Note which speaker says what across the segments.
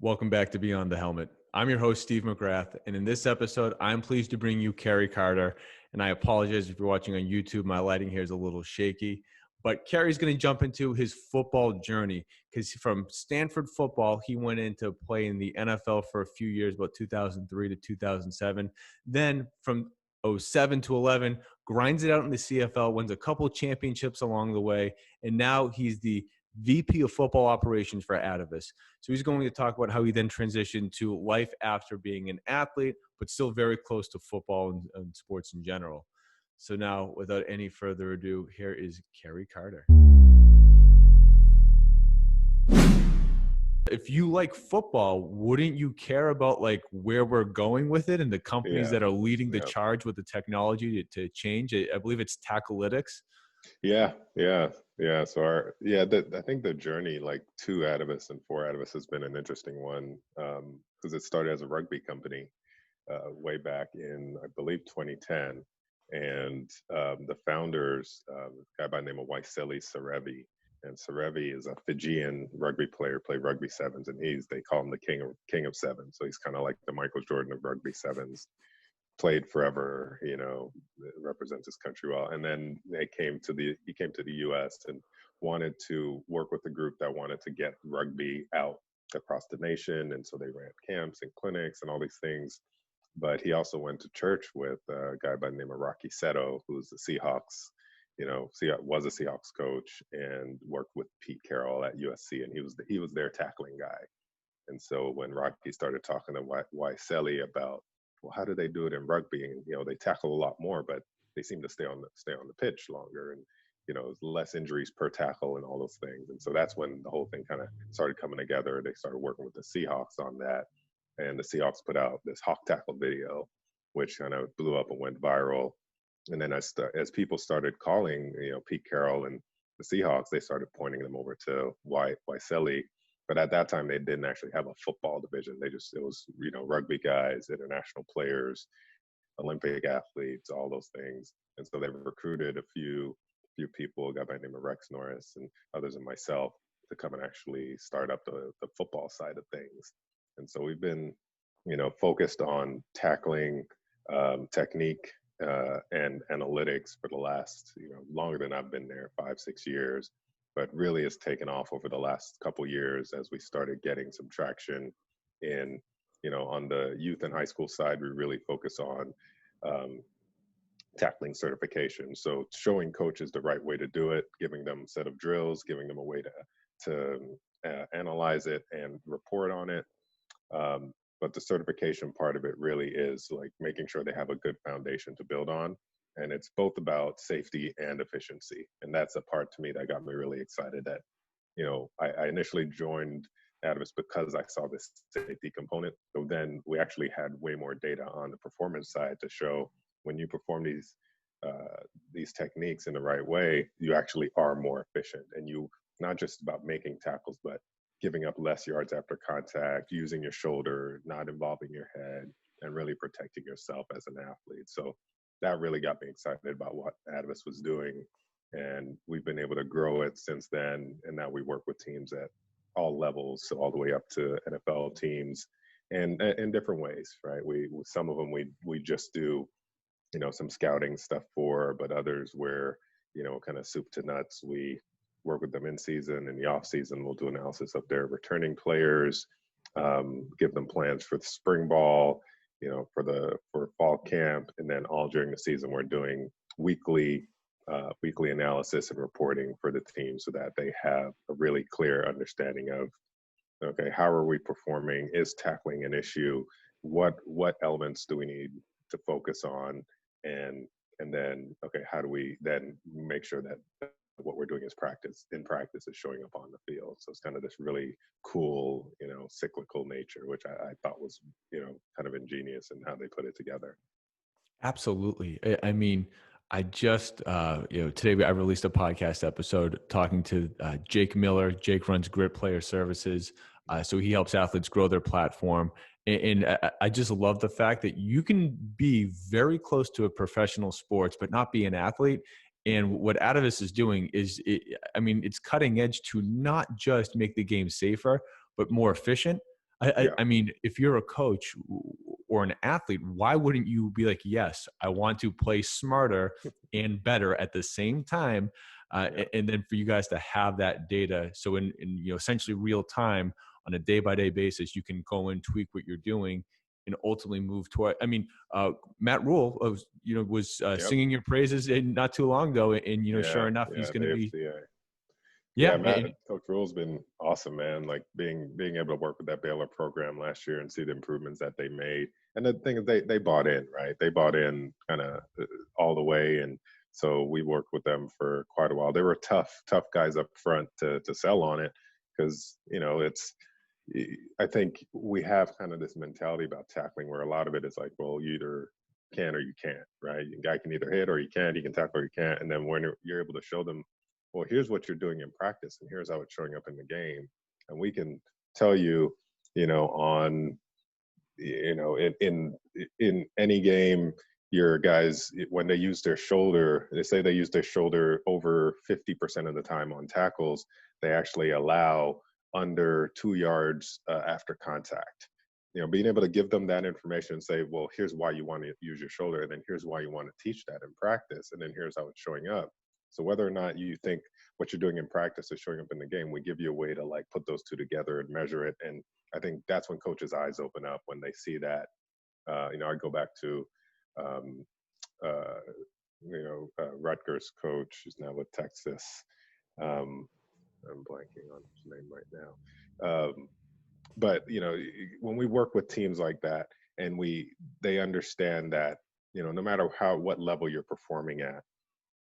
Speaker 1: Welcome back to Beyond the Helmet. I'm your host, Steve McGrath, and in this episode, I'm pleased to bring you Kerry Carter. And I apologize if you're watching on YouTube, my lighting here is a little shaky. But Kerry's going to jump into his football journey because from Stanford football, he went into play in the NFL for a few years, about 2003 to 2007. Then from 07 to 11, grinds it out in the CFL, wins a couple championships along the way, and now he's the VP of football operations for Atavus. So he's going to talk about how he then transitioned to life after being an athlete, but still very close to football and sports in general. So now, without any further ado, here is Kerry Carter. If you like football, wouldn't you care about like where we're going with it and the companies that are leading the charge with the technology to change it? I believe it's Tacklytics.
Speaker 2: Yeah. So I think the journey like to Atavus and for Atavus has been an interesting one because it started as a rugby company way back in, I believe, 2010. And the founders, a guy by the name of Waiseli Serevi, and Serevi is a Fijian rugby player, played rugby sevens, and they call him the king of sevens. So he's kind of like the Michael Jordan of rugby sevens. Played forever, represents his country well. And then he came to the US and wanted to work with a group that wanted to get rugby out across the nation. And so they ran camps and clinics and all these things. But he also went to church with a guy by the name of Rocky Seto, who's the Seahawks, was a Seahawks coach and worked with Pete Carroll at USC. And he was their tackling guy. And so when Rocky started talking to Waiseli about, well, how do they do it in rugby? And they tackle a lot more, but they seem to stay on the pitch longer, and less injuries per tackle and all those things. And so that's when the whole thing kind of started coming together. They started working with the Seahawks on that, and the Seahawks put out this hawk tackle video, which kind of blew up and went viral. And then as people started calling, Pete Carroll and the Seahawks, they started pointing them over to Waiseli. But at that time, they didn't actually have a football division. It was, rugby guys, international players, Olympic athletes, all those things. And so they recruited a few people, a guy by the name of Rex Norris and others and myself, to come and actually start up the football side of things. And so we've been, focused on tackling, technique, and analytics for the last, longer than I've been there, 5-6 years. But really has taken off over the last couple years as we started getting some traction in, on the youth and high school side. We really focus on tackling certification. So showing coaches the right way to do it, giving them a set of drills, giving them a way to analyze it and report on it. But the certification part of it really is like making sure they have a good foundation to build on. And it's both about safety and efficiency. And that's a part to me that got me really excited that, I initially joined Atavus because I saw this safety component. So then we actually had way more data on the performance side to show when you perform these techniques in the right way, you actually are more efficient. And you not just about making tackles, but giving up less yards after contact, using your shoulder, not involving your head, and really protecting yourself as an athlete. So that really got me excited about what Atavus was doing. And we've been able to grow it since then. And now we work with teams at all levels, so all the way up to NFL teams, and in different ways, right? Some of them we just do, some scouting stuff for, but others where, kind of soup to nuts, we work with them in season. In the off season, we'll do analysis of their returning players, give them plans for the spring ball, for fall camp, and then all during the season, we're doing weekly analysis and reporting for the team so that they have a really clear understanding of, okay, how are we performing? Is tackling an issue? What elements do we need to focus on? And then, okay, how do we then make sure that what we're doing is in practice is showing up on the field? So it's kind of this really cool, cyclical nature, which I thought was, kind of ingenious in how they put it together.
Speaker 1: Absolutely. I mean, I just, today I released a podcast episode talking to Jake Miller. Jake runs Grit Player Services. So he helps athletes grow their platform. And I just love the fact that you can be very close to a professional sports, but not be an athlete. And what Atavus is doing is, it's cutting edge to not just make the game safer, but more efficient.
Speaker 2: Yeah.
Speaker 1: I mean, if you're a coach or an athlete, why wouldn't you be like, yes, I want to play smarter and better at the same time?
Speaker 2: Yeah.
Speaker 1: And then for you guys to have that data, so in essentially real time on a day by day basis, you can go and tweak what you're doing and ultimately move toward. I mean, Matt Rule was
Speaker 2: Yep.
Speaker 1: singing your praises not too long ago, and sure
Speaker 2: Yeah.
Speaker 1: enough, he's
Speaker 2: Yeah.
Speaker 1: going to
Speaker 2: The
Speaker 1: be
Speaker 2: FCA. Yeah,
Speaker 1: yeah.
Speaker 2: Matt, Coach Rule's been awesome, man. Like being able to work with that Baylor program last year and see the improvements that they made. And the thing is, they bought in, right? They bought in kind of all the way, and so we worked with them for quite a while. They were tough guys up front to sell on it because it's. I think we have kind of this mentality about tackling where a lot of it is like, well, you either can or you can't, right? A guy can either hit or he can't, he can tackle or he can't. And then when you're able to show them, well, here's what you're doing in practice and here's how it's showing up in the game. And we can tell you, on, in any game, your guys, when they use their shoulder, they say they use their shoulder over 50% of the time on tackles, they actually allow under 2 yards after contact. Being able to give them that information and say, well, here's why you want to use your shoulder, and then here's why you want to teach that in practice, and then here's how it's showing up. So whether or not you think what you're doing in practice is showing up in the game, we give you a way to like put those two together and measure it. And I think that's when coaches' eyes open up when they see that. I go back to, um, uh, Rutgers coach who's now with Texas. Um, I'm blanking on his name right now. But when we work with teams like that, and they understand that no matter what level you're performing at,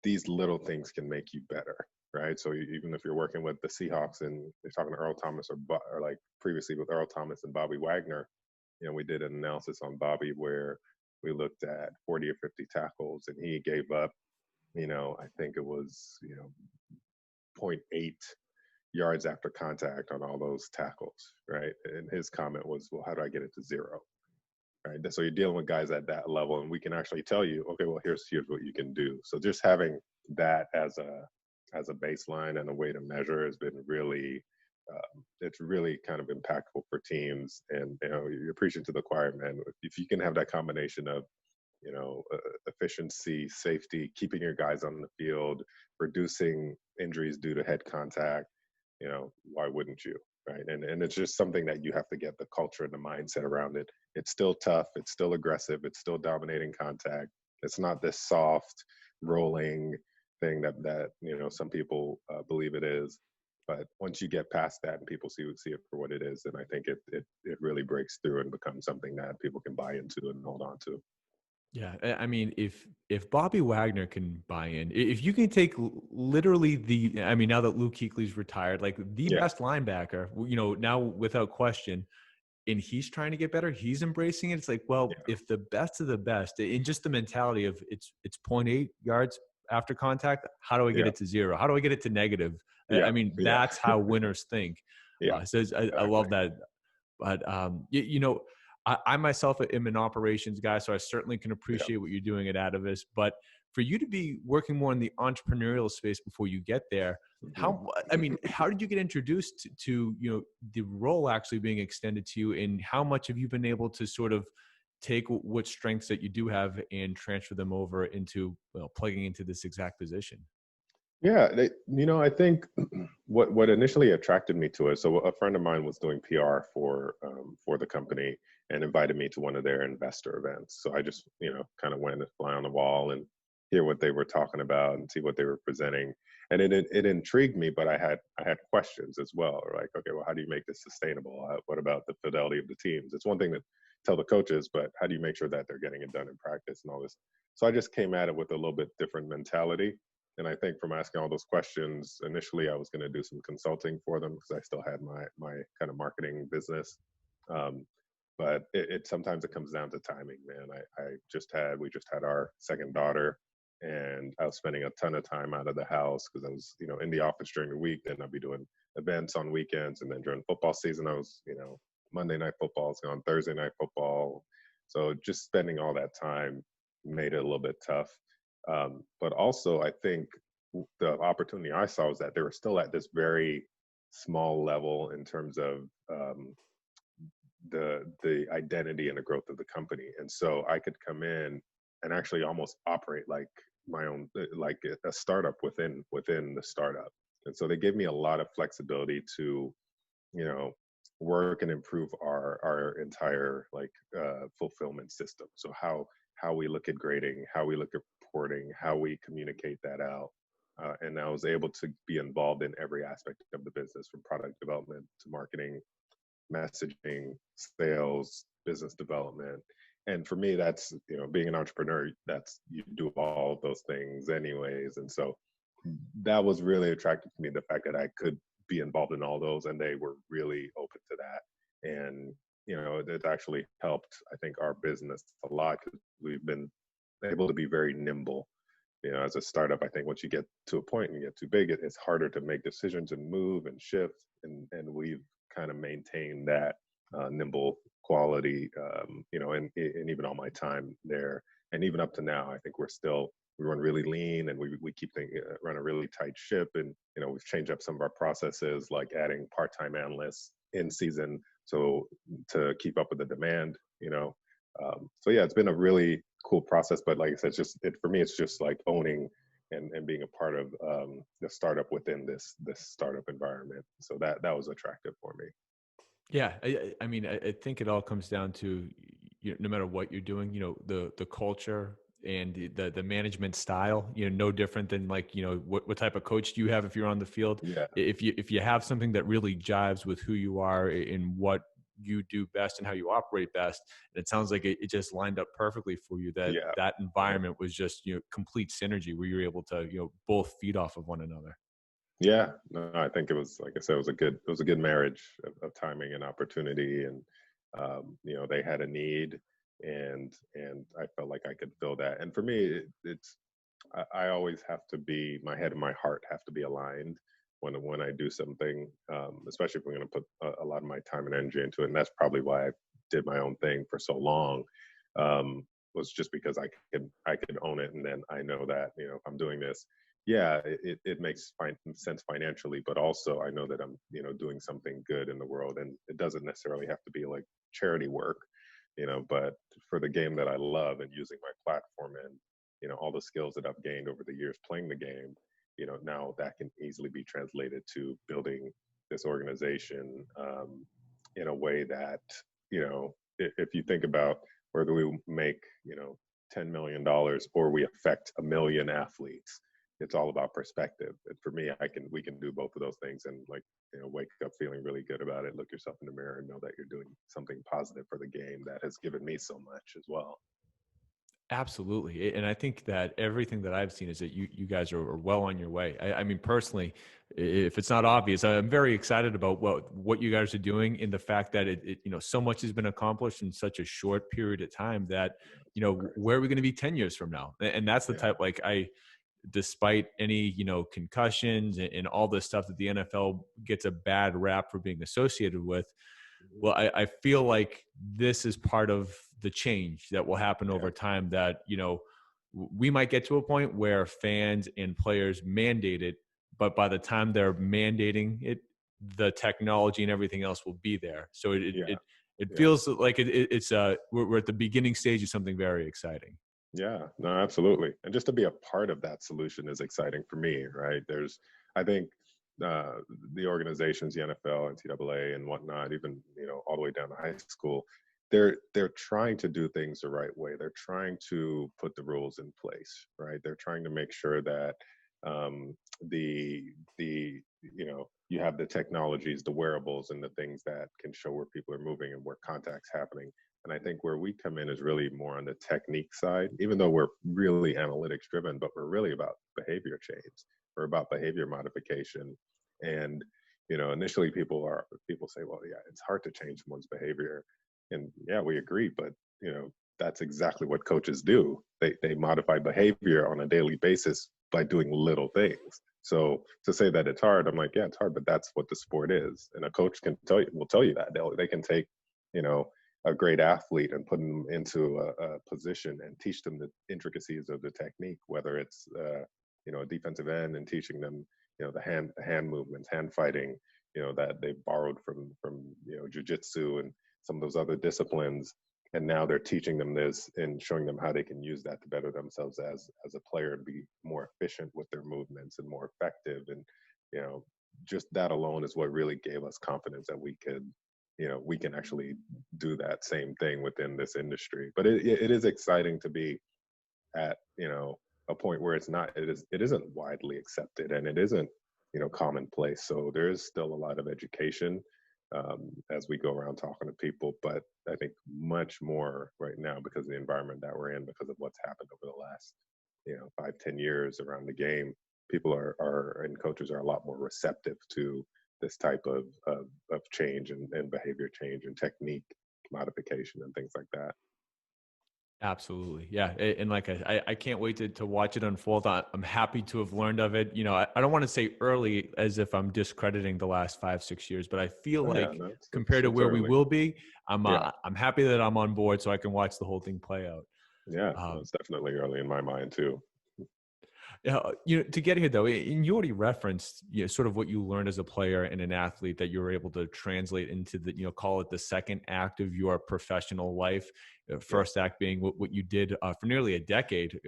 Speaker 2: these little things can make you better, right? So even if you're working with the Seahawks and you're talking to Earl Thomas or like previously with Earl Thomas and Bobby Wagner, we did an analysis on Bobby where we looked at 40 or 50 tackles and he gave up, I think it was, zero point 0.8 yards after contact on all those tackles, right? And his comment was, well, how do I get it to zero? Right. So you're dealing with guys at that level, and we can actually tell you, okay, well, here's what you can do. So just having that as a baseline and a way to measure has been really, it's really kind of impactful for teams. And you're preaching to the choir, man. If you can have that combination of efficiency, safety, keeping your guys on the field, reducing injuries due to head contact, why wouldn't you? Right. And it's just something that you have to get the culture and the mindset around it. It's still tough. It's still aggressive. It's still dominating contact. It's not this soft, rolling thing that some people believe it is. But once you get past that and people see it for what it is, then I think it really breaks through and becomes something that people can buy into and hold on to.
Speaker 1: Yeah, I mean, if Bobby Wagner can buy in, if you can take literally I mean, now that Luke Kuechly's retired, like the
Speaker 2: Yeah.
Speaker 1: best linebacker, now without question, and he's trying to get better, he's embracing it. It's like, well,
Speaker 2: Yeah.
Speaker 1: if the best of the best, in just the mentality of it's 0.8 yards after contact, how do I get
Speaker 2: Yeah.
Speaker 1: it to zero? How do I get it to negative?
Speaker 2: Yeah.
Speaker 1: I mean,
Speaker 2: Yeah.
Speaker 1: that's how winners think.
Speaker 2: Yeah.
Speaker 1: So I
Speaker 2: Exactly.
Speaker 1: love that. But I myself am an operations guy, so I certainly can
Speaker 2: Yeah.
Speaker 1: appreciate what you're doing at Atavus. But for you to be working more in the entrepreneurial space before you get there,
Speaker 2: Mhm.
Speaker 1: how did you get introduced to the role actually being extended to you, and how much have you been able to sort of take what strengths that you do have and transfer them over into plugging into this exact position?
Speaker 2: Yeah, I think what initially attracted me to it. So a friend of mine was doing PR for the company and invited me to one of their investor events. So I just kind of went and fly on the wall and hear what they were talking about and see what they were presenting. And it intrigued me, but I had questions as well. Like, okay, well, how do you make this sustainable? What about the fidelity of the teams? It's one thing to tell the coaches, but how do you make sure that they're getting it done in practice and all this? So I just came at it with a little bit different mentality. And I think from asking all those questions, initially I was going to do some consulting for them because I still had my kind of marketing business. Um, but it sometimes it comes down to timing, man. We just had our second daughter, and I was spending a ton of time out of the house because I was in the office during the week. Then I'd be doing events on weekends, and then during football season, I was Monday night football, was on Thursday night football. So just spending all that time made it a little bit tough. But also, I think the opportunity I saw was that they were still at this very small level in terms of the identity and the growth of the company. And so I could come in and actually almost operate like my own, like a startup within the startup. And so they gave me a lot of flexibility to, you know, work and improve our entire like fulfillment system. So how we look at grading, how we look at reporting, how we communicate that out. And I was able to be involved in every aspect of the business, from product development to marketing, messaging, sales, business development. And for me, that's, you know, being an entrepreneur, that's, you do all those things anyways. And so that was really attractive to me, the fact that I could be involved in all those, and they were really open to that. And, you know, it actually helped, I think, our business a lot, because we've been able to be very nimble. You know, as a startup, I think once you get to a point and you get too big, it's harder to make decisions and move and shift. And we've kind of maintained that nimble quality, you know, and even all my time there, and even up to now, I think we run really lean, and we keep run a really tight ship. And, you know, we've changed up some of our processes, like adding part-time analysts in season, so to keep up with the demand, you know. So yeah, it's been a really cool process. But like I said, for me, it's just like owning and being a part of the startup within this startup environment. So that was attractive for me.
Speaker 1: Yeah, I mean, I think it all comes down to, no matter what you're doing, the culture and the management style. No different than, like, what type of coach do you have if you're on the field.
Speaker 2: Yeah,
Speaker 1: If you have something that really jives with who you are and what you do best and how you operate best, and it sounds like it just lined up perfectly for you. That
Speaker 2: yeah,
Speaker 1: that environment was just complete synergy, where you're able to both feed off of one another.
Speaker 2: yeah. No, I think it was, like I said, it was a good marriage of timing and opportunity. And you know, they had a need, and I felt like I could fill that. And for me, I always have to be, my head and my heart have to be aligned when I do something, especially if I'm going to put a lot of my time and energy into it. And that's probably why I did my own thing for so long. Was just because I could own it, and then I know that, you know, if I'm doing this, yeah, it makes sense financially, but also I know that I'm, you know, doing something good in the world, and it doesn't necessarily have to be like charity work, you know, but for the game that I love, and using my platform and, you know, all the skills that I've gained over the years playing the game, you know, now that can easily be translated to building this organization in a way that, you know, if you think about whether we make, you know, $10 million or we affect 1 million athletes, it's all about perspective. And for me, we can do both of those things, and, like, you know, wake up feeling really good about it, look yourself in the mirror, and know that you're doing something positive for the game that has given me so much as well.
Speaker 1: Absolutely. And I think that everything that I've seen is that you guys are well on your way. I mean, personally, if it's not obvious, I'm very excited about what you guys are doing, in the fact that so much has been accomplished in such a short period of time, that,
Speaker 2: Great.
Speaker 1: where are we going to be 10 years from now? And that's the
Speaker 2: Yeah.
Speaker 1: type, like, despite any, concussions and all the stuff that the NFL gets a bad rap for being associated with,
Speaker 2: Mhm.
Speaker 1: well, I feel like this is part of the change that will happen
Speaker 2: Yeah.
Speaker 1: over time, that, we might get to a point where fans and players mandate it, but by the time they're mandating it, the technology and everything else will be there. So
Speaker 2: Yeah.
Speaker 1: it
Speaker 2: Yeah.
Speaker 1: feels like it's we're at the beginning stage of something very exciting.
Speaker 2: Yeah, no, absolutely. And just to be a part of that solution is exciting for me, right? I think, uh, the organizations, the NFL, NCAA, and whatnot, even, you know, all the way down to high school, they're trying to do things the right way. They're trying to put the rules in place, right? They're trying to make sure that um, the you know, you have the technologies, the wearables, and the things that can show where people are moving and where contact's happening. And I think where we come in is really more on the technique side, even though we're really analytics driven, but we're really about behavior change. We're about behavior modification. And, you know, initially people say, well, yeah, it's hard to change someone's behavior. And yeah, we agree, but, you know, that's exactly what coaches do. They modify behavior on a daily basis by doing little things. So to say that it's hard, I'm like, yeah, it's hard, but that's what the sport is. And a coach will tell you that. They can take, you know, a great athlete and put them into a position and teach them the intricacies of the technique, whether it's you know, a defensive end, and teaching them, you know, the hand movements, hand fighting, you know, that they borrowed from, you know, jujitsu, and some of those other disciplines. And now they're teaching them this and showing them how they can use that to better themselves as a player, to be more efficient with their movements and more effective. And, just that alone is what really gave us confidence that we can actually do that same thing within this industry. But it is exciting to be at, a point where it isn't widely accepted, and it isn't, commonplace. So there is still a lot of education as we go around talking to people, but I think much more right now because of the environment that we're in, because of what's happened over the last, 5-10 years around the game. People and coaches are a lot more receptive to this type of change and behavior change and technique modification and things like that.
Speaker 1: Absolutely. Yeah. And like, I can't wait to watch it unfold. I'm happy to have learned of it. I don't want to say early as if I'm discrediting the last 5-6 years, but I feel like
Speaker 2: No,
Speaker 1: compared to where we
Speaker 2: early.
Speaker 1: will be,
Speaker 2: Yeah.
Speaker 1: I'm happy that I'm on board so I can watch the whole thing play out.
Speaker 2: Yeah, it's definitely early in my mind too.
Speaker 1: Yeah, to get here though, and you already referenced, sort of what you learned as a player and an athlete that you were able to translate into the, call it the second act of your professional life. First act being what you did for nearly a decade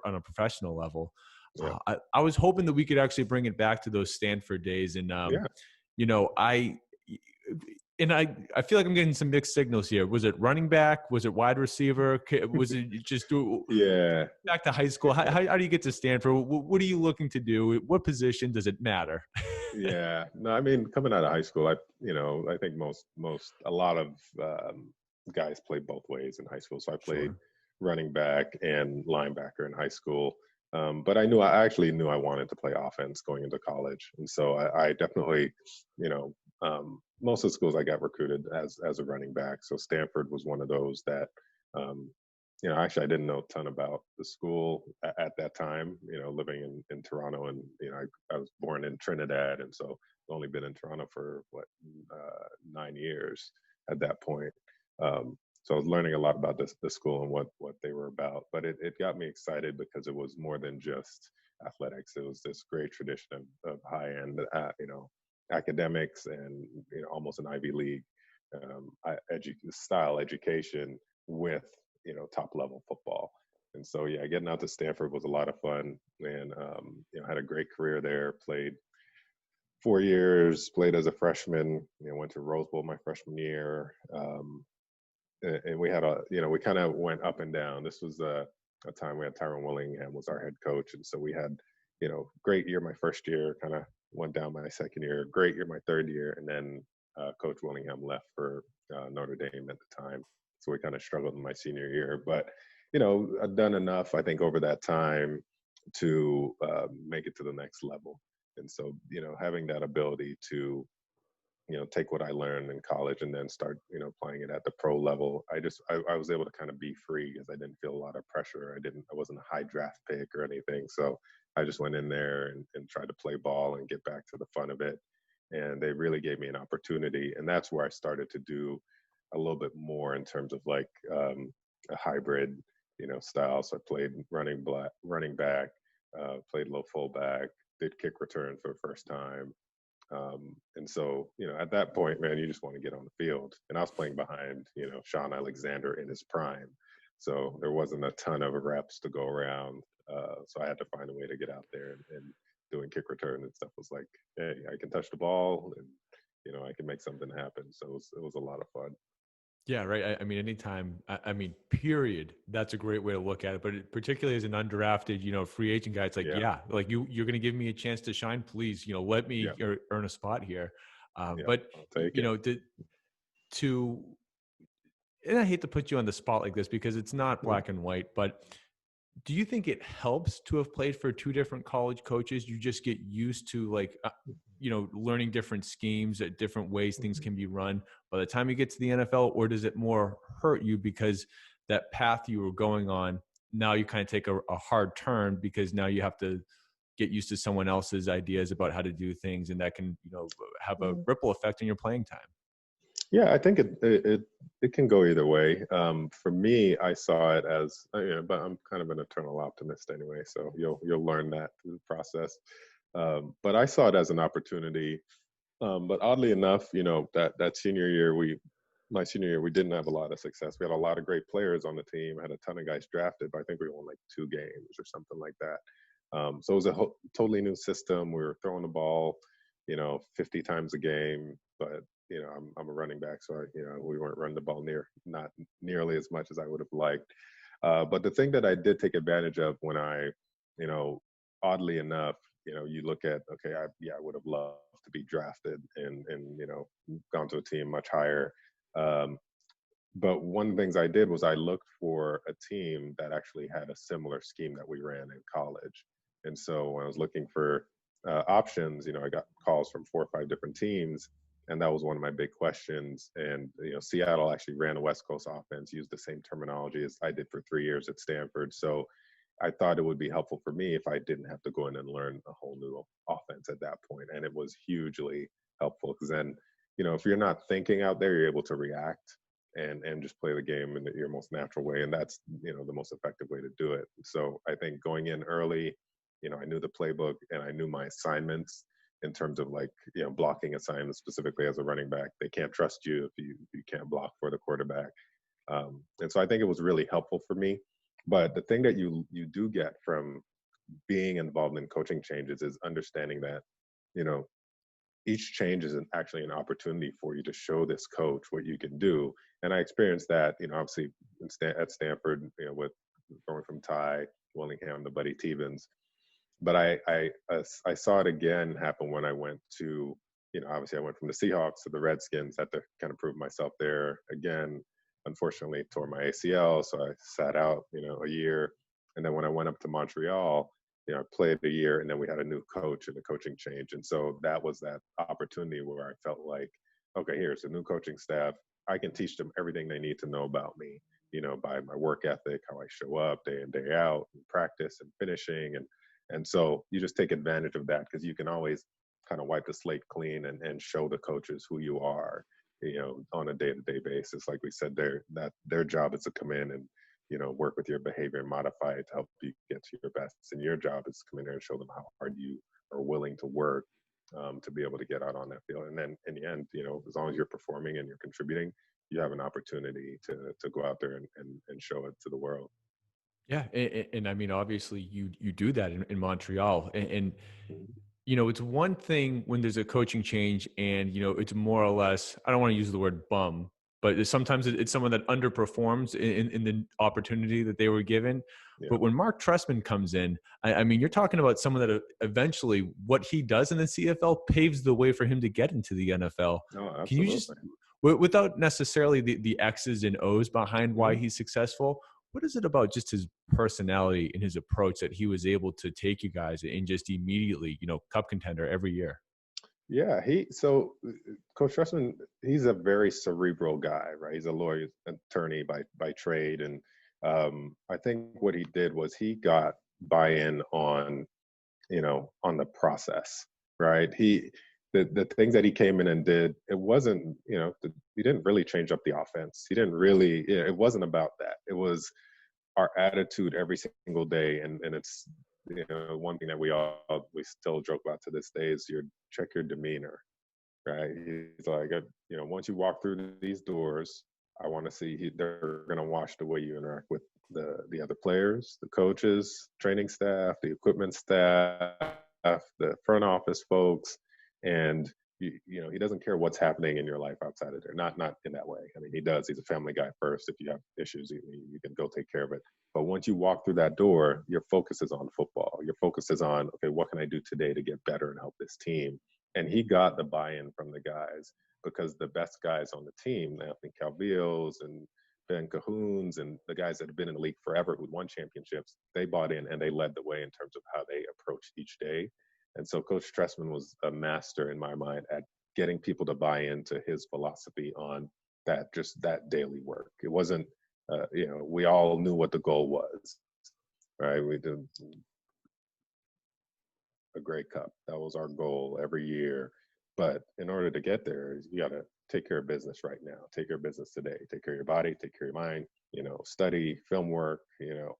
Speaker 1: on a professional level.
Speaker 2: Yeah.
Speaker 1: I was hoping that we could actually bring it back to those Stanford days, and I feel like I'm getting some mixed signals here. Was it running back? Was it wide receiver? Was it just
Speaker 2: Yeah.
Speaker 1: back to high school? How do you get to Stanford? What are you looking to do? What position does it matter?
Speaker 2: Yeah. No, I mean, coming out of high school, I think a lot of guys play both ways in high school. So I played running back and linebacker in high school. But I actually knew I wanted to play offense going into college. And so I definitely, most of the schools I got recruited as a running back. So Stanford was one of those that, actually I didn't know a ton about the school at that time, living in Toronto, and, I was born in Trinidad. And so I've only been in Toronto for 9 years at that point. So I was learning a lot about the school and what they were about, but it got me excited because it was more than just athletics. It was this great tradition of high end, academics and, almost an Ivy League style education with, top level football. And so, yeah, getting out to Stanford was a lot of fun, and, had a great career there. Played 4 years, played as a freshman, went to Rose Bowl my freshman year. And we had we kind of went up and down. This was a time we had Tyrone Willingham was our head coach. And so we had, great year my first year, kind of went down my second year, great year my third year. And then Coach Willingham left for Notre Dame at the time. So we kind of struggled in my senior year. But, I've done enough, I think, over that time to make it to the next level. And so, having that ability to, take what I learned in college and then start, applying it at the pro level. I was able to kind of be free because I didn't feel a lot of pressure. I wasn't a high draft pick or anything. So I just went in there and tried to play ball and get back to the fun of it. And they really gave me an opportunity. And that's where I started to do a little bit more in terms of like a hybrid, style. So I played running back, played low fullback, did kick return for the first time. And so, at that point, man, you just want to get on the field. And I was playing behind, Sean Alexander in his prime. So there wasn't a ton of reps to go around. So I had to find a way to get out there, and doing kick return and stuff was like, hey, I can touch the ball, and, I can make something happen. So it was a lot of fun.
Speaker 1: Yeah, right. I mean, anytime, period. That's a great way to look at it. But particularly as an undrafted, free agent guy, it's like, like you're going to give me a chance to shine. Please, let me earn a spot here. But, and I hate to put you on the spot like this because it's not black and white, but do you think it helps to have played for two different college coaches? You just get used to learning different schemes, different ways things can be run by the time you get to the NFL, or does it more hurt you because that path you were going on, now you kind of take a hard turn because now you have to get used to someone else's ideas about how to do things, and that can, have a ripple effect on your playing time?
Speaker 2: Yeah, I think it can go either way. For me, I saw it as, but I'm kind of an eternal optimist anyway, so you'll learn that through the process. But I saw it as an opportunity. But oddly enough, that senior year, we my senior year, we didn't have a lot of success. We had a lot of great players on the team, had a ton of guys drafted, but I think we won like 2 games or something like that. So it was a totally new system. We were throwing the ball, 50 times a game, but I'm a running back, so we weren't running the ball not nearly as much as I would have liked. But the thing that I did take advantage of when you know, oddly enough, you look at, okay, I would have loved to be drafted and gone to a team much higher. Um, but one of the things I did was I looked for a team that actually had a similar scheme that we ran in college. And so when I was looking for options, I got calls from 4 or 5 different teams, and that was one of my big questions. And Seattle actually ran a West Coast offense, used the same terminology as I did for 3 years at Stanford. So I thought it would be helpful for me if I didn't have to go in and learn a whole new offense at that point. And it was hugely helpful because then, if you're not thinking out there, you're able to react and just play the game in your most natural way. And that's, the most effective way to do it. So I think going in early, I knew the playbook and I knew my assignments in terms of like, blocking assignments specifically as a running back. They can't trust you if you can't block for the quarterback. And so I think it was really helpful for me. But the thing that you do get from being involved in coaching changes is understanding that, each change is actually an opportunity for you to show this coach what you can do. And I experienced that, obviously at Stanford, with going from Ty Willingham to Buddy Tevens. But I saw it again happen when I went to, obviously I went from the Seahawks to the Redskins, had to kind of prove myself there again. Unfortunately, tore my ACL, so I sat out, a year. And then when I went up to Montreal, I played a year, and then we had a new coach and a coaching change. And so that was that opportunity where I felt like, okay, here's a new coaching staff. I can teach them everything they need to know about me, by my work ethic, how I show up day in, day out, and practice and finishing. And so you just take advantage of that because you can always kind of wipe the slate clean and show the coaches who you are, on a day-to-day basis. Like we said, their job is to come in and work with your behavior and modify it to help you get to your best. And your job is to come in there and show them how hard you are willing to work to be able to get out on that field. And then in the end, as long as you're performing and you're contributing, you have an opportunity to go out there and show it to the world.
Speaker 1: Yeah, and I mean, obviously, you do that in Montreal, and it's one thing when there's a coaching change, and it's more or less. I don't want to use the word bum, but sometimes it's someone that underperforms in the opportunity that they were given.
Speaker 2: Yeah.
Speaker 1: But when Mark Trestman comes in, I mean, you're talking about someone that eventually what he does in the CFL paves the way for him to get into the NFL.
Speaker 2: Oh,
Speaker 1: Can you just,
Speaker 2: absolutely.
Speaker 1: without necessarily the X's and O's behind why
Speaker 2: Mhm.
Speaker 1: he's successful? What is it about just his personality and his approach that he was able to take you guys and just immediately, cup contender every year?
Speaker 2: Yeah, Coach Trustman, he's a very cerebral guy, right? He's a lawyer, attorney by trade, and I think what he did was he got buy-in on the process, right? The things that he came in and did, it wasn't, he didn't really change up the offense. He didn't really, it wasn't about that. It was our attitude every single day, and it's one thing that we still joke about to this day is check your demeanor, right? He's like, once you walk through these doors, I want to see they're going to watch the way you interact with the other players, the coaches, training staff, the equipment staff, the front office folks, and he doesn't care what's happening in your life outside of there. Not in that way. I mean, he does. He's a family guy first. If you have issues, you can go take care of it. But once you walk through that door, your focus is on football. Your focus is on, okay, what can I do today to get better and help this team? And he got the buy-in from the guys because the best guys on the team, Anthony Calvillos and Ben Cahoons and the guys that have been in the league forever who won championships, they bought in and they led the way in terms of how they approached each day. And so Coach Trestman was a master in my mind at getting people to buy into his philosophy on that daily work. It wasn't, we all knew what the goal was, right? We did a Grey Cup. That was our goal every year. But in order to get there, you got to take care of business right now. Take care of business today. Take care of your body. Take care of your mind. Study, film work.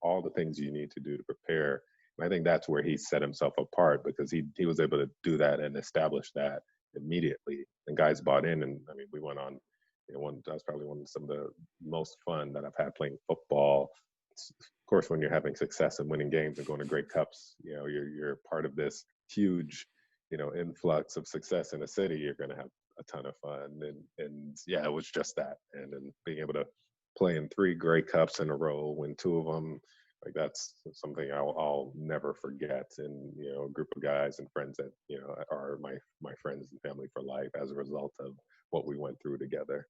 Speaker 2: All the things you need to do to prepare. And I think that's where he set himself apart because he was able to do that and establish that immediately. And guys bought in, and I mean, we went on, That's probably some of the most fun that I've had playing football. Of course, when you're having success and winning games and going to great cups, you're part of this huge, influx of success in a city. You're going to have a ton of fun, and yeah, it was just that. And then being able to play in 3 Grey Cups in a row, win 2 of them, like that's something I'll never forget. And a group of guys and friends that are my friends and family for life as a result of what we went through together.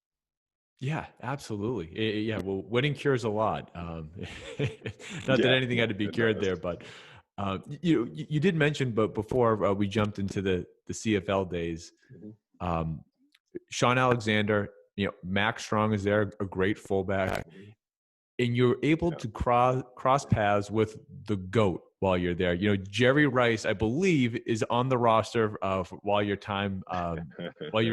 Speaker 1: Yeah, absolutely. Yeah, well, winning cures a lot. Not that
Speaker 2: Yeah,
Speaker 1: anything
Speaker 2: yeah,
Speaker 1: had to be
Speaker 2: it
Speaker 1: cured
Speaker 2: does.
Speaker 1: there, but you did mention, but before we jumped into the CFL days,
Speaker 2: Mhm.
Speaker 1: um, Sean Alexander, Max Strong is there, a great fullback,
Speaker 2: Mhm.
Speaker 1: and you're able
Speaker 2: Yeah.
Speaker 1: to cross paths with the GOAT while you're there. Jerry Rice, I believe, is on the roster while while you're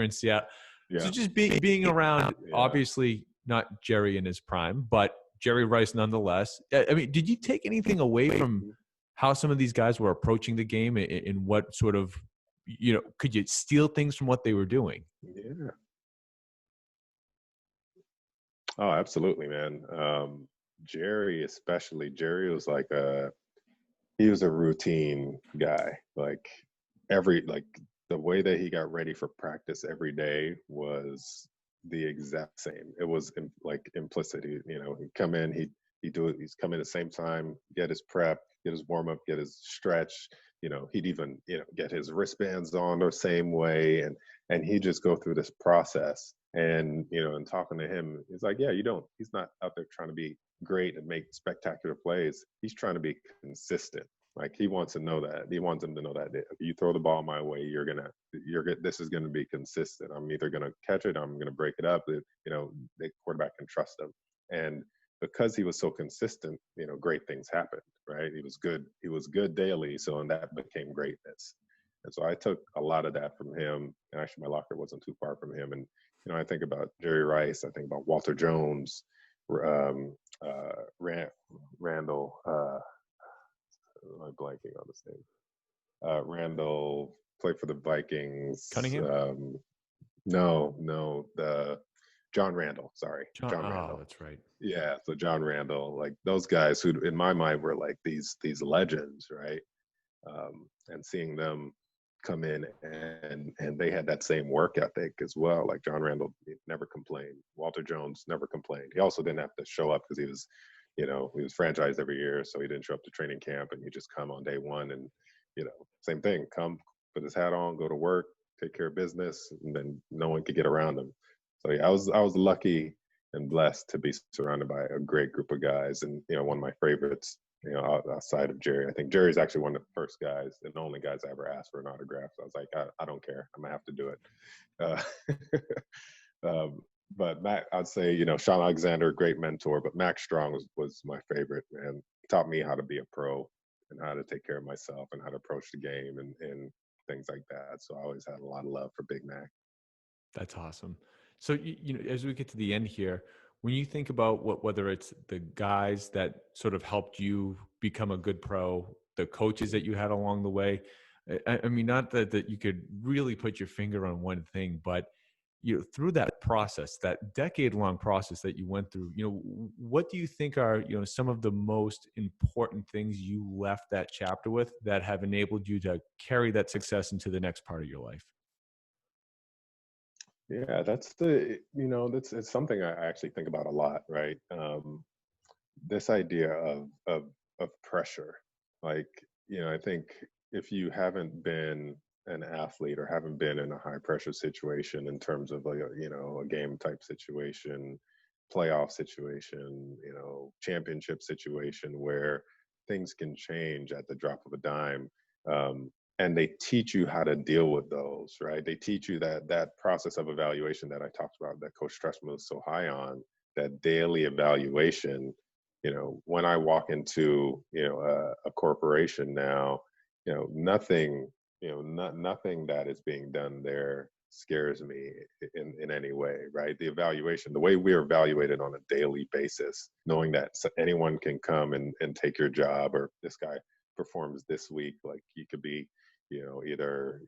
Speaker 1: in Seattle. So
Speaker 2: Yeah,
Speaker 1: just being around,
Speaker 2: yeah.
Speaker 1: obviously not Jerry in his prime, but Jerry Rice nonetheless. I mean, did you take anything away from how some of these guys were approaching the game, and what sort of, could you steal things from what they were doing?
Speaker 2: Yeah. Oh, absolutely, man. Jerry, especially, Jerry was he was a routine guy. Like the way that he got ready for practice every day was the exact same. It was like implicit. He'd come in, he'd do it. He's come in at the same time, get his prep, get his warm up, get his stretch. He'd even get his wristbands on the same way, and he just go through this process. And talking to him, he's like, yeah, he's not out there trying to be great and make spectacular plays. He's trying to be consistent. Like he wants to know that. He wants them to know that if you throw the ball my way, this is gonna be consistent. I'm either gonna catch it, I'm gonna break it up. The quarterback can trust him. And because he was so consistent, great things happened, right? He was good. He was good daily, and that became greatness. And so I took a lot of that from him. And actually, my locker wasn't too far from him. And I think about Jerry Rice. I think about Walter Jones, Randall. I'm blanking on his name. Randall played for the Vikings.
Speaker 1: Cunningham?
Speaker 2: No, the John Randall. Sorry, John
Speaker 1: Oh,
Speaker 2: Randall.
Speaker 1: that's right.
Speaker 2: Yeah, so John Randall, like those guys who, in my mind, were like these legends, right? And seeing them come in and they had that same work ethic as well. Like John Randall never complained. Walter Jones never complained. He also didn't have to show up because he was franchised every year, so he didn't show up to training camp, and he just come on day one and same thing, come put his hat on, go to work, take care of business, and then no one could get around him. So yeah, I was lucky and blessed to be surrounded by a great group of guys, and one of my favorites. Outside of Jerry, I think Jerry's actually one of the first guys and the only guys I ever asked for an autograph. So I was like, I don't care, I'm gonna have to do it. But Matt, I'd say, Sean Alexander, great mentor, but Max Strong was my favorite, man. Taught me how to be a pro and how to take care of myself and how to approach the game and things like that. So I always had a lot of love for Big Mac.
Speaker 1: That's awesome. So, as we get to the end here, when you think about whether it's the guys that sort of helped you become a good pro, the coaches that you had along the way, I mean, not that you could really put your finger on one thing, but through that process, that decade-long process that you went through, what do you think are some of the most important things you left that chapter with that have enabled you to carry that success into the next part of your life?
Speaker 2: Yeah, that's it's something I actually think about a lot, right? This idea of pressure. Like, I think if you haven't been an athlete or haven't been in a high pressure situation in terms of a game type situation, playoff situation, championship situation where things can change at the drop of a dime. And they teach you how to deal with those, right? They teach you that process of evaluation that I talked about, that Coach Trustman was so high on, that daily evaluation. When I walk into a corporation now, nothing nothing that is being done there scares me in any way, right? The evaluation, the way we are evaluated on a daily basis, knowing that anyone can come and take your job, or this guy performs this week, like he could be either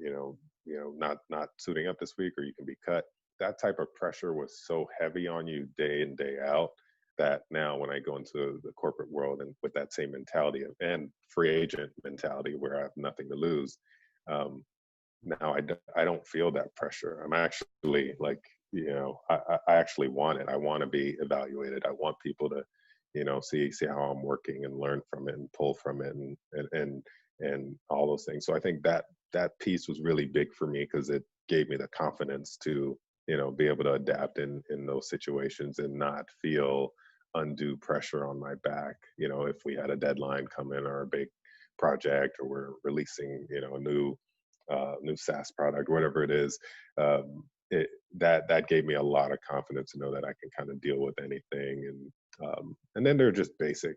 Speaker 2: not suiting up this week, or you can be cut. that type of pressure was so heavy on you day in, day out, that now when I go into the corporate world and with that same mentality and free agent mentality where I have nothing to lose, um, now I don't feel that pressure. I'm actually like, I actually want it. I want to be evaluated. I want people to, see how I'm working and learn from it and pull from it and all those things. So I think that piece was really big for me because it gave me the confidence to, be able to adapt in those situations and not feel undue pressure on my back. If we had a deadline come in or a big project or we're releasing, a new SaaS product, whatever it is, that gave me a lot of confidence to know that I can kind of deal with anything. And then there are just basic,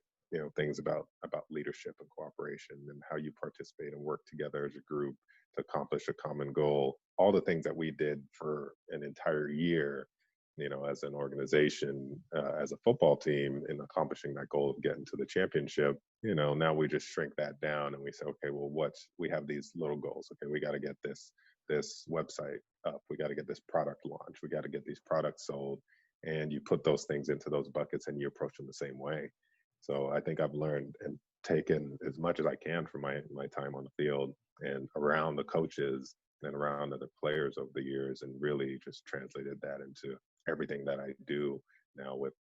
Speaker 2: things about leadership and cooperation and how you participate and work together as a group to accomplish a common goal. All the things that we did for an entire year, as an organization, as a football team, in accomplishing that goal of getting to the championship. Now we just shrink that down and we say, okay, well, we have these little goals. Okay, we got to get this website up. We got to get this product launched. We got to get these products sold. And you put those things into those buckets and you approach them the same way. So I think I've learned and taken as much as I can from my time on the field and around the coaches and around other players over the years, and really just translated that into everything that I do now with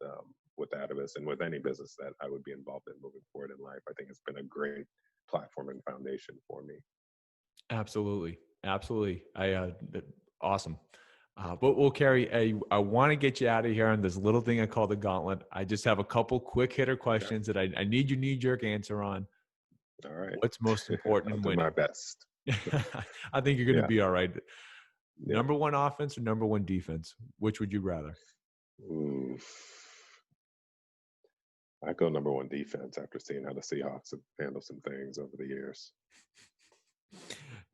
Speaker 2: Atavus and with any business that I would be involved in moving forward in life. I think it's been a great platform and foundation for me.
Speaker 1: Absolutely. Absolutely. Awesome. But we'll Kerry, I want to get you out of here on this little thing I call the gauntlet. I just have a couple quick hitter
Speaker 2: Okay.
Speaker 1: questions that I need your knee-jerk answer on.
Speaker 2: All right.
Speaker 1: What's most important
Speaker 2: I'll
Speaker 1: in
Speaker 2: do my
Speaker 1: winning?
Speaker 2: best.
Speaker 1: I think you're going to
Speaker 2: Yeah.
Speaker 1: be all right.
Speaker 2: Yeah.
Speaker 1: Number one offense or number one defense? Which would you rather?
Speaker 2: Ooh. I go number one defense after seeing how the Seahawks have handled some things over the years.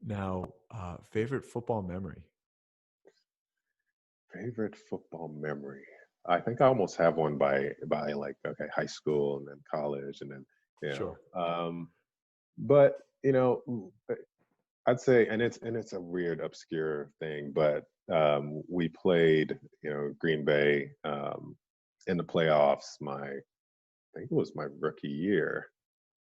Speaker 1: Now, favorite football memory?
Speaker 2: Favorite football memory. I think I almost have one by like, okay, high school and then college and then, you know,
Speaker 1: Sure.
Speaker 2: but I'd say, and it's a weird, obscure thing, but we played, Green Bay in the playoffs. I think it was my rookie year,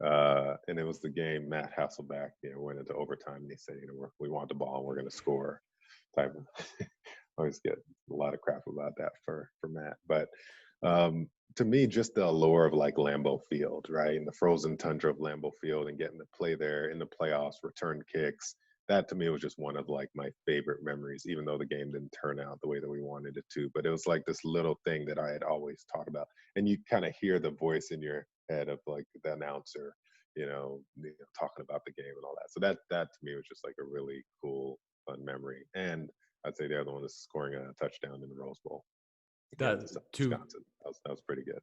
Speaker 2: and it was the game Matt Hasselbeck, went into overtime, and he said, we want the ball, and we're going to score. Type of, always get a lot of crap about that for Matt, but to me, just the allure of like Lambeau Field, right, and the frozen tundra of Lambeau Field, and getting to play there in the playoffs, return kicks. That to me was just one of like my favorite memories, even though the game didn't turn out the way that we wanted it to. But it was like this little thing that I had always talked about, and you kind of hear the voice in your head of like the announcer, talking about the game and all that. So that to me was just like a really cool, fun memory. And I'd say the other one is scoring a touchdown in the Rose Bowl against
Speaker 1: That two
Speaker 2: Wisconsin. That was pretty good.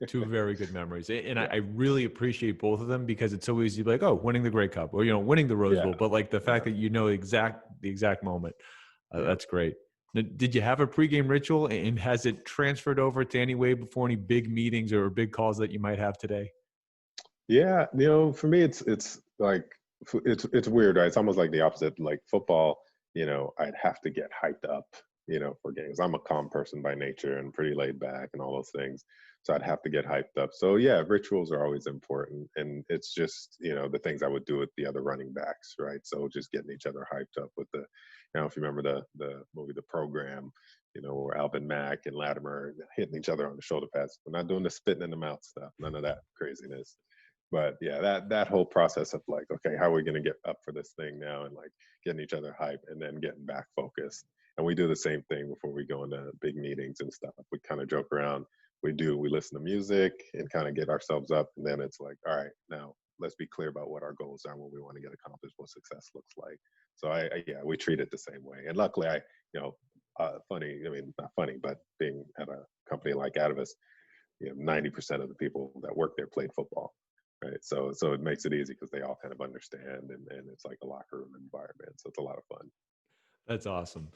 Speaker 1: two very good memories, and I
Speaker 2: Yeah,
Speaker 1: really appreciate both of them because it's so easy to be like, oh, winning the Grey Cup or winning the Rose
Speaker 2: yeah,
Speaker 1: Bowl, but like the fact
Speaker 2: yeah,
Speaker 1: that the exact moment,
Speaker 2: yeah.
Speaker 1: that's great. Now, did you have a pregame ritual, and has it transferred over to any way before any big meetings or big calls that you might have today?
Speaker 2: Yeah, for me, it's like it's weird, right? It's almost like the opposite. Like football, I'd have to get hyped up, for games. I'm a calm person by nature and pretty laid back and all those things. So I'd have to get hyped up. So yeah, rituals are always important, and it's just the things I would do with the other running backs, right? So just getting each other hyped up with if you remember the movie The Program, where Alvin Mack and Latimer hitting each other on the shoulder pads. We're not doing the spitting in the mouth stuff. None of that craziness. But yeah, that whole process of like, okay, how are we going to get up for this thing now, and like getting each other hype and then getting back focused. And we do the same thing before we go into big meetings and stuff. We kind of joke around. We listen to music and kind of get ourselves up, and then it's like, all right, now let's be clear about what our goals are, what we want to get accomplished, what success looks like. So yeah, we treat it the same way. And luckily, funny, I mean, not funny, but being at a company like Atavus, 90% of the people that work there played football. Right. So it makes it easy because they all kind of understand, and it's like a locker room environment. So it's a lot of fun.
Speaker 1: That's awesome.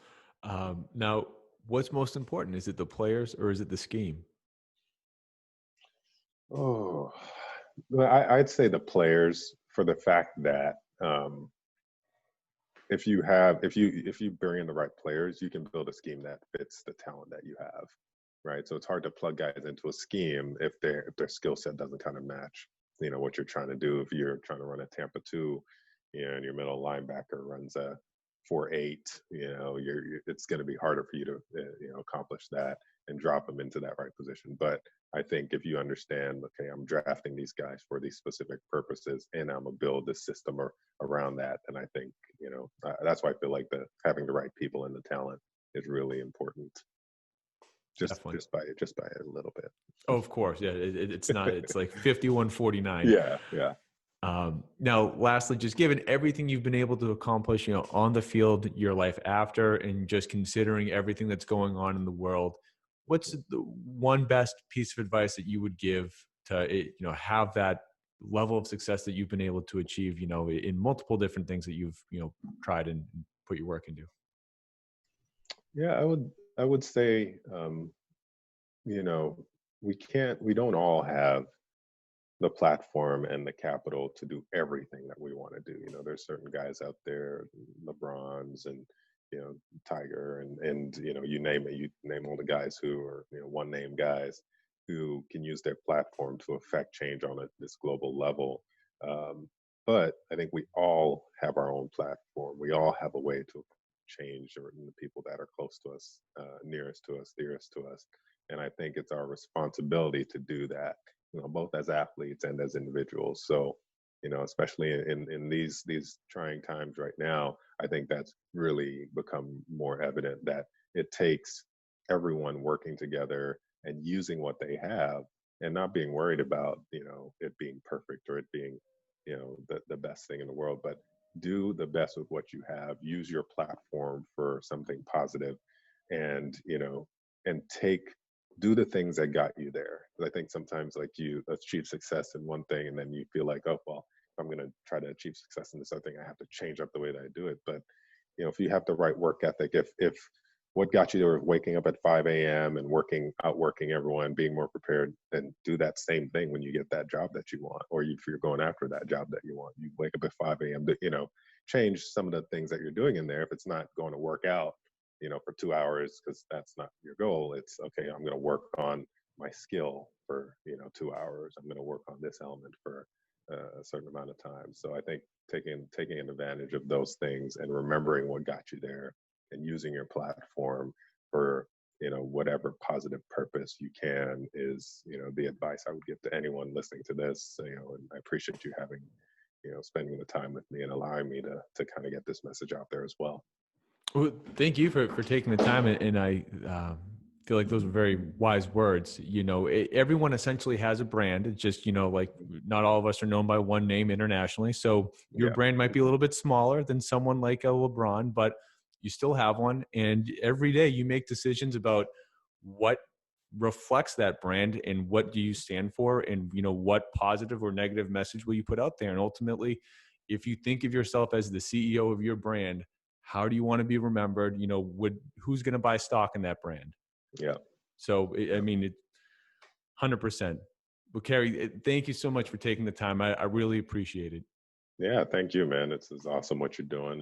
Speaker 1: Now, what's most important? Is it the players or is it the scheme?
Speaker 2: Oh, well, I'd say the players, for the fact that if you bring in the right players, you can build a scheme that fits the talent that you have, right? So it's hard to plug guys into a scheme if their skill set doesn't kind of match, what you're trying to do. If you're trying to run a Tampa 2, and your middle linebacker runs a 4-8, it's going to be harder for you to accomplish that and drop them into that right position. But I think if you understand, okay, I'm drafting these guys for these specific purposes, and I'm gonna build this system around that, and I think that's why I feel like having the right people and the talent is really important. Just
Speaker 1: Definitely.
Speaker 2: just by a little bit.
Speaker 1: Oh, of course. Yeah. It's not, it's like 51-49.
Speaker 2: Yeah, yeah.
Speaker 1: Now, lastly, just given everything you've been able to accomplish, on the field, your life after, and just considering everything that's going on in the world, what's the one best piece of advice that you would give to, have that level of success that you've been able to achieve, in multiple different things that you've, tried and put your work into?
Speaker 2: Yeah, I would say, you know, we don't all have the platform and the capital to do everything that we want to do. There's certain guys out there, LeBrons and Tiger and you name it, you name all the guys who are one name guys who can use their platform to affect change on this global level. Um, but I think we all have our own platform. We all have a way to change the people that are close to us, nearest to us, dearest to us. And I think it's our responsibility to do that, both as athletes and as individuals. So, especially in these trying times right now, I think that's really become more evident that it takes everyone working together and using what they have and not being worried about, it being perfect or it being, the best thing in the world, but do the best with what you have, use your platform for something positive, and, and do the things that got you there. 'Cause I think sometimes like you achieve success in one thing and then you feel like, oh, well, if I'm going to try to achieve success in this other thing, I have to change up the way that I do it. But, if you have the right work ethic, if what got you there was waking up at 5 a.m. and outworking everyone, being more prepared, then do that same thing when you get that job that you want, or if you're going after that job that you want. You wake up at 5 a.m. to, change some of the things that you're doing in there. If it's not going to work out, for 2 hours, because that's not your goal. It's okay, I'm going to work on my skill for, 2 hours. I'm going to work on this element for a certain amount of time. So I think taking advantage of those things and remembering what got you there and using your platform for, whatever positive purpose you can is, the advice I would give to anyone listening to this. And I appreciate you having, spending the time with me and allowing me to kind of get this message out there as well.
Speaker 1: Well, thank you for taking the time, and I feel like those were very wise words. Everyone essentially has a brand. It's just like not all of us are known by one name internationally. So your
Speaker 2: Yeah.
Speaker 1: brand might be a little bit smaller than someone like a LeBron, but you still have one. And every day you make decisions about what reflects that brand and what do you stand for, and what positive or negative message will you put out there. And ultimately, if you think of yourself as the CEO of your brand, how do you want to be remembered? Who's going to buy stock in that brand?
Speaker 2: Yeah.
Speaker 1: So, I
Speaker 2: Yeah.
Speaker 1: mean, 100%. But Kerry, thank you so much for taking the time. I really appreciate it.
Speaker 2: Yeah. Thank you, man. It's awesome what you're doing. And